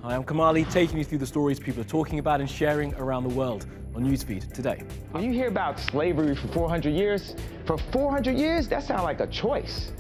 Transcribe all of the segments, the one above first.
Hi, I'm Kamali, taking you through the stories people are talking about and sharing around the world on NewsFeed today. When you hear about slavery for 400 years, that sounds like a choice.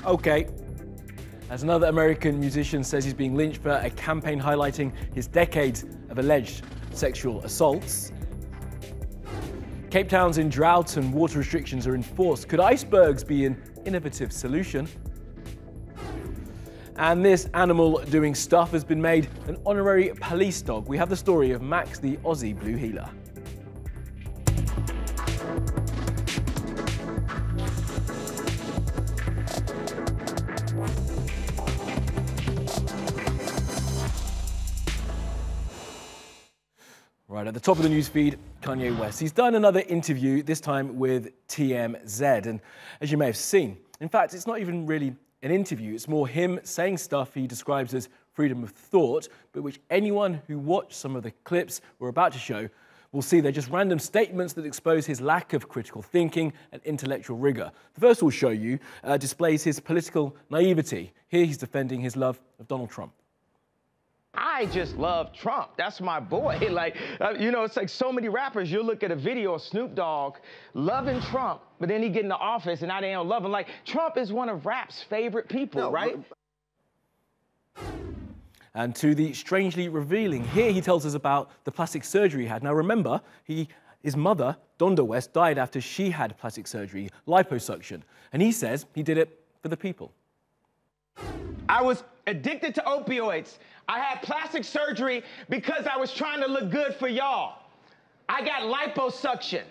Okay. As another American musician says he's being lynched for a campaign highlighting his decades of alleged sexual assaults. Cape Town's in drought and water restrictions are enforced. Could icebergs be an innovative solution? And this animal doing stuff has been made an honorary police dog. We have the story of Max, the Aussie blue heeler. Right, at the top of the newsfeed, Kanye West. He's done another interview, this time with TMZ. And as you may have seen, in fact, it's not even really an interview. It's more him saying stuff he describes as freedom of thought, but which anyone who watched some of the clips we're about to show will see they're just random statements that expose his lack of critical thinking and intellectual rigor. The first we'll show you displays his political naivety. Here he's defending his love of Donald Trump. I just love Trump. That's my boy. It's like so many rappers. You'll look at a video of Snoop Dogg loving Trump, but then he get in the office and now they don't love him. Like, Trump is one of rap's favorite people, right? And to the strangely revealing, here he tells us about the plastic surgery he had. Now remember, his mother, Donda West, died after she had plastic surgery, liposuction. And he says he did it for the people. I was addicted to opioids. I had plastic surgery because I was trying to look good for y'all. I got liposuction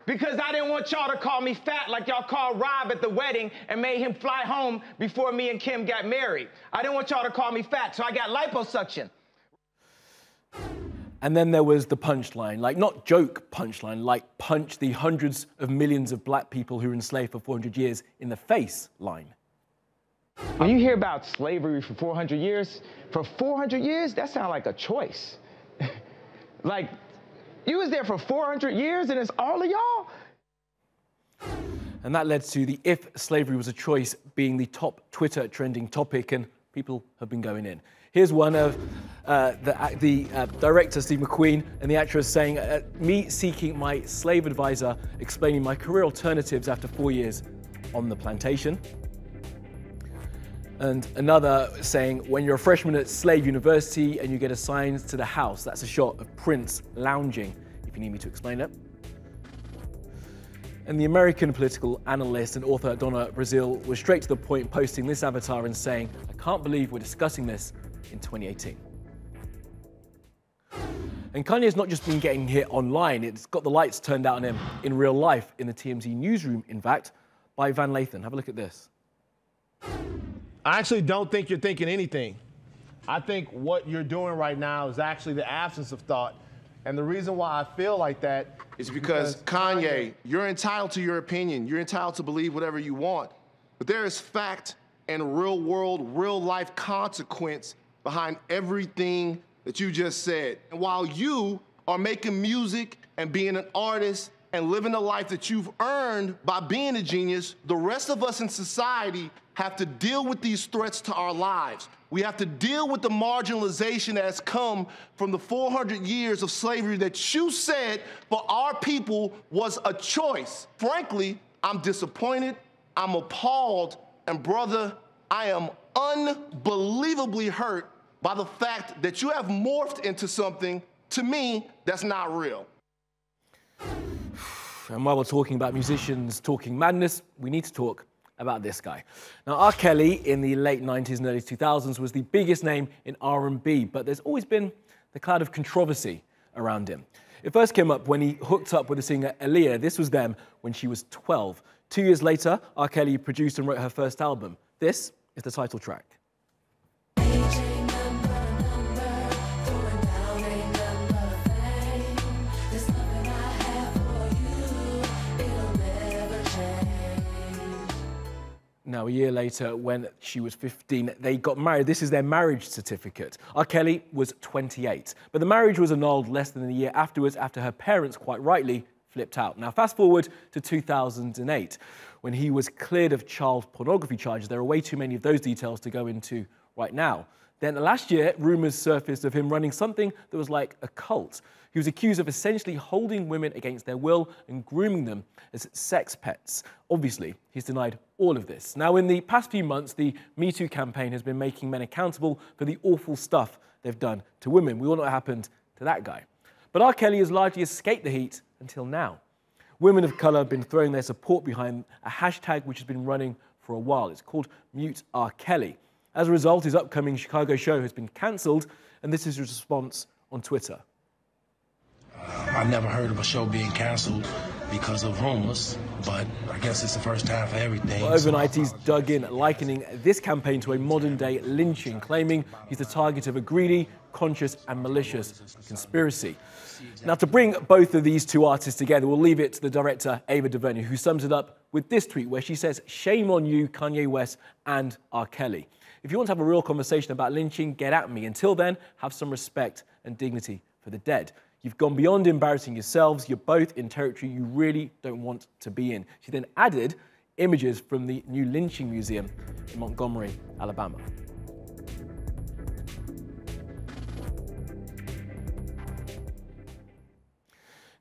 because I didn't want y'all to call me fat like y'all called Rob at the wedding and made him fly home before me and Kim got married. I didn't want y'all to call me fat, so I got liposuction. And then there was the punchline, like not joke punchline, like punch the hundreds of millions of black people who were enslaved for 400 years in the face line. When you hear about slavery for 400 years, that sounds like a choice. Like, you was there for 400 years and it's all of y'all? And that led to the "if slavery was a choice" being the top Twitter trending topic, and people have been going in. Here's one of the director, Steve McQueen, and the actress saying, me seeking my slave advisor, explaining my career alternatives after 4 years on the plantation. And another saying, when you're a freshman at Slave University and you get assigned to the house, that's a shot of Prince lounging, if you need me to explain it. And the American political analyst and author Donna Brazil was straight to the point, posting this avatar and saying, I can't believe we're discussing this in 2018. And Kanye's not just been getting hit online, it's got the lights turned out on him in real life, in the TMZ newsroom, in fact, by Van Lathan. Have a look at this. I actually don't think you're thinking anything. I think what you're doing right now is actually the absence of thought. And the reason why I feel like that is because Kanye, you're entitled to your opinion. You're entitled to believe whatever you want. But there is fact and real world, real life consequence behind everything that you just said. And while you are making music and being an artist and living the life that you've earned by being a genius, the rest of us in society have to deal with these threats to our lives. We have to deal with the marginalization that has come from the 400 years of slavery that you said for our people was a choice. Frankly, I'm disappointed, I'm appalled, and brother, I am unbelievably hurt by the fact that you have morphed into something, to me, that's not real. And while we're talking about musicians talking madness, we need to talk about this guy. Now, R. Kelly in the late 90s and early 2000s was the biggest name in R&B, but there's always been the cloud of controversy around him. It first came up when he hooked up with the singer Aaliyah. This was them when she was 12. 2 years later, R. Kelly produced and wrote her first album. This is the title track. Now, a year later, when she was 15, they got married. This is their marriage certificate. R. Kelly was 28, but the marriage was annulled less than a year afterwards after her parents, quite rightly, flipped out. Now, fast forward to 2008, when he was cleared of child pornography charges. There are way too many of those details to go into right now. Then last year, rumours surfaced of him running something that was like a cult. He was accused of essentially holding women against their will and grooming them as sex pets. Obviously, he's denied all of this. Now, in the past few months, the Me Too campaign has been making men accountable for the awful stuff they've done to women. We all know what happened to that guy. But R. Kelly has largely escaped the heat until now. Women of colour have been throwing their support behind a hashtag which has been running for a while. It's called Mute R. Kelly. As a result, his upcoming Chicago show has been cancelled, and this is his response on Twitter. I never heard of a show being cancelled because of homeless, but I guess it's the first time for everything. Well, overnight, he's dug in, likening this campaign to a modern-day lynching, claiming he's the target of a greedy, conscious and malicious conspiracy. Now, to bring both of these two artists together, we'll leave it to the director, Ava DuVernay, who sums it up with this tweet where she says, "Shame on you, Kanye West and R. Kelly. If you want to have a real conversation about lynching, get at me. Until then, have some respect and dignity for the dead. You've gone beyond embarrassing yourselves. You're both in territory you really don't want to be in." She then added images from the new lynching museum in Montgomery, Alabama.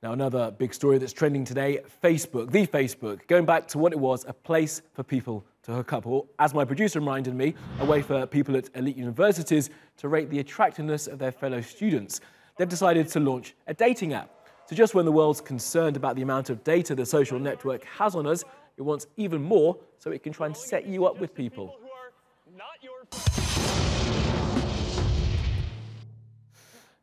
Now, another big story that's trending today, Facebook, going back to what it was, a place for people to hook up, or as my producer reminded me, a way for people at elite universities to rate the attractiveness of their fellow students. They've decided to launch a dating app. So just when the world's concerned about the amount of data the social network has on us, it wants even more so it can try and set you up with people.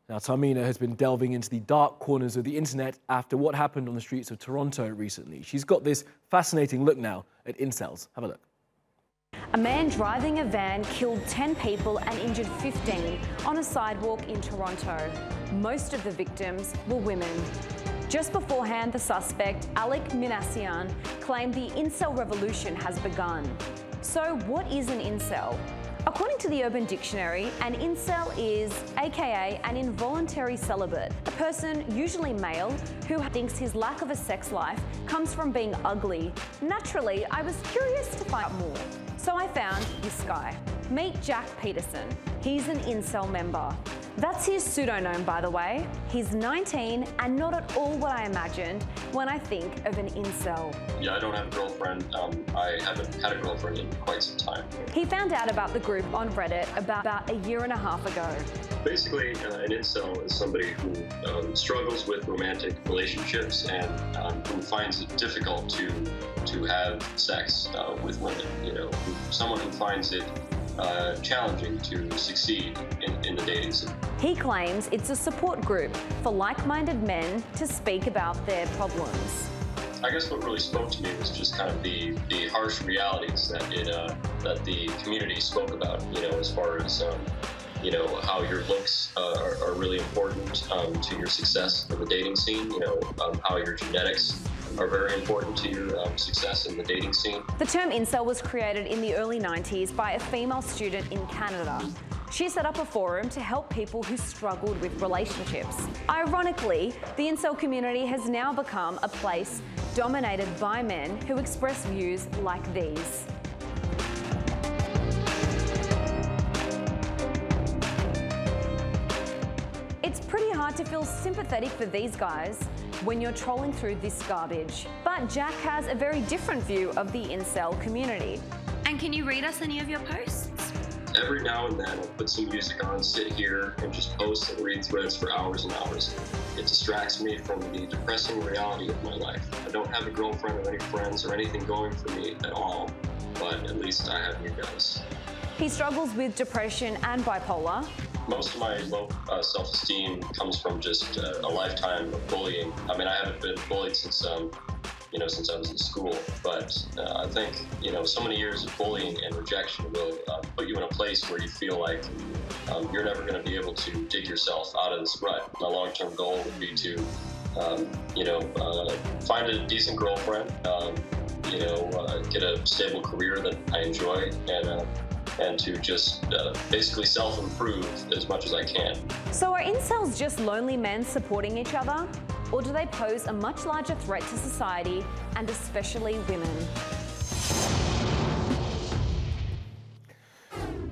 Now, Tamina has been delving into the dark corners of the internet after what happened on the streets of Toronto recently. She's got this fascinating look now at Incels. Have a look. A man driving a van killed 10 people and injured 15 on a sidewalk in Toronto. Most of the victims were women. Just beforehand, the suspect, Alec Minassian, claimed the incel revolution has begun. So what is an incel? According to the Urban Dictionary, an incel is, aka an involuntary celibate, a person, usually male, who thinks his lack of a sex life comes from being ugly. Naturally, I was curious to find out more. So I found this guy. Meet Jack Peterson. He's an incel member. That's his pseudonym, by the way. He's 19 and not at all what I imagined when I think of an incel. Yeah, I don't have a girlfriend. I haven't had a girlfriend in quite some time. He found out about the group on Reddit about a year and a half ago. Basically, an incel is somebody who struggles with romantic relationships and who finds it difficult to have sex with women. You know, someone who finds it challenging to succeed in the dating scene. He claims it's a support group for like-minded men to speak about their problems. I guess what really spoke to me was just kind of the harsh realities that the community spoke about, you know, as far as you know, how your looks are really important to your success in the dating scene, you know, how your genetics are very important to your success in the dating scene. The term incel was created in the early 90s by a female student in Canada. She set up a forum to help people who struggled with relationships. Ironically, the incel community has now become a place dominated by men who express views like these. It's pretty hard to feel sympathetic for these guys when you're trolling through this garbage. But Jack has a very different view of the incel community. And can you read us any of your posts? Every now and then I'll put some music on, sit here and just post and read threads for hours and hours. It distracts me from the depressing reality of my life. I don't have a girlfriend or any friends or anything going for me at all, but at least I have you guys. He struggles with depression and bipolar. Most of my low self-esteem comes from just a lifetime of bullying. I mean, I haven't been bullied since since I was in school, but I think, you know, so many years of bullying and rejection will put you in a place where you feel like you're never going to be able to dig yourself out of this rut. My long-term goal would be to, find a decent girlfriend, get a stable career that I enjoy, and to just basically self-improve as much as I can. So are incels just lonely men supporting each other? Or do they pose a much larger threat to society, and especially women?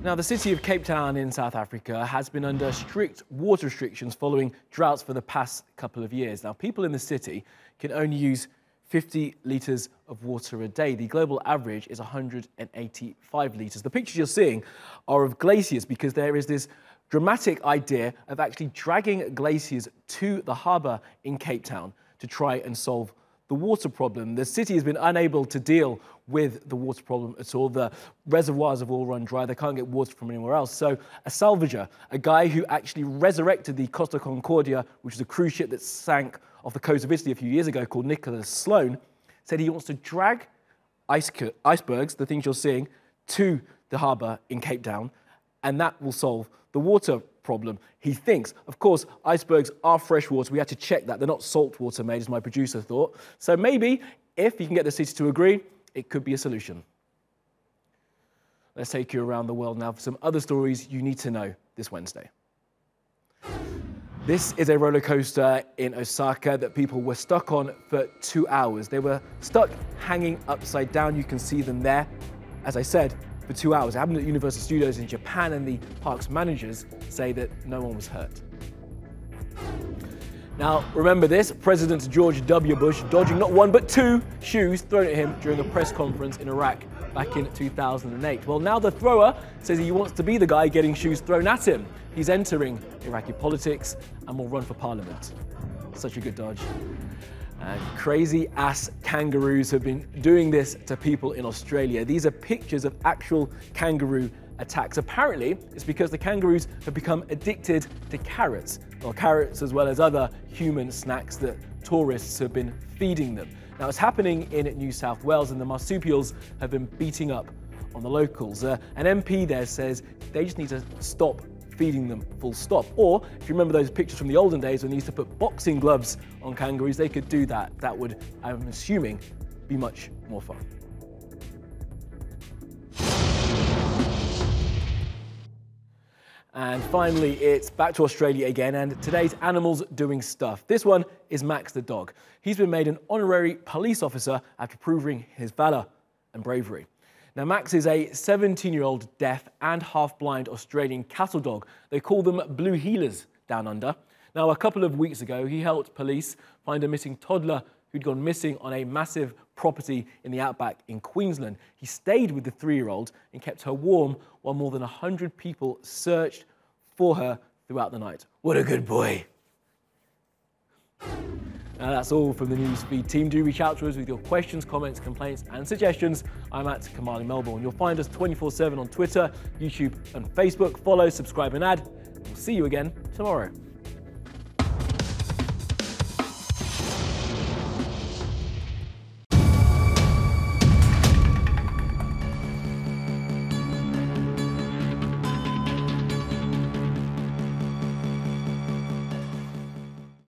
Now, the city of Cape Town in South Africa has been under strict water restrictions following droughts for the past couple of years. Now, people in the city can only use 50 litres of water a day. The global average is 185 litres. The pictures you're seeing are of glaciers because there is this dramatic idea of actually dragging glaciers to the harbour in Cape Town to try and solve the water problem. The city has been unable to deal with the water problem at all. The reservoirs have all run dry. They can't get water from anywhere else. So a salvager, a guy who actually resurrected the Costa Concordia, which is a cruise ship that sank off the coast of Italy a few years ago, called Nicholas Sloan, said he wants to drag icebergs, the things you're seeing, to the harbour in Cape Town, and that will solve the water problem, he thinks. Of course, icebergs are freshwater. We had to check that. They're not saltwater made, as my producer thought. So maybe, if you can get the city to agree, it could be a solution. Let's take you around the world now for some other stories you need to know this Wednesday. This is a roller coaster in Osaka that people were stuck on for 2 hours. They were stuck hanging upside down. You can see them there. As I said, for 2 hours. It happened at Universal Studios in Japan, and the park's managers say that no one was hurt. Now, remember this, President George W. Bush dodging not one but two shoes thrown at him during a press conference in Iraq back in 2008. Well, now the thrower says he wants to be the guy getting shoes thrown at him. He's entering Iraqi politics and will run for parliament. Such a good dodge. Crazy ass kangaroos have been doing this to people in Australia. These are pictures of actual kangaroo attacks. Apparently, it's because the kangaroos have become addicted to carrots, or carrots as well as other human snacks that tourists have been feeding them. Now, it's happening in New South Wales, and the marsupials have been beating up on the locals. An MP there says they just need to stop feeding them full stop. Or, if you remember those pictures from the olden days when they used to put boxing gloves on kangaroos, they could do that. That would, I'm assuming, be much more fun. And finally, it's back to Australia again, and today's Animals Doing Stuff. This one is Max the dog. He's been made an honorary police officer after proving his valour and bravery. Now, Max is a 17-year-old deaf and half-blind Australian cattle dog. They call them blue heelers down under. Now, a couple of weeks ago, he helped police find a missing toddler who'd gone missing on a massive property in the outback in Queensland. He stayed with the 3-year-old and kept her warm while more than 100 people searched for her throughout the night. What a good boy. Now, that's all from the NewsFeed team. Do reach out to us with your questions, comments, complaints and suggestions. I'm at Kamali Melbourne. You'll find us 24/7 on Twitter, YouTube and Facebook. Follow, subscribe and add. We'll see you again tomorrow.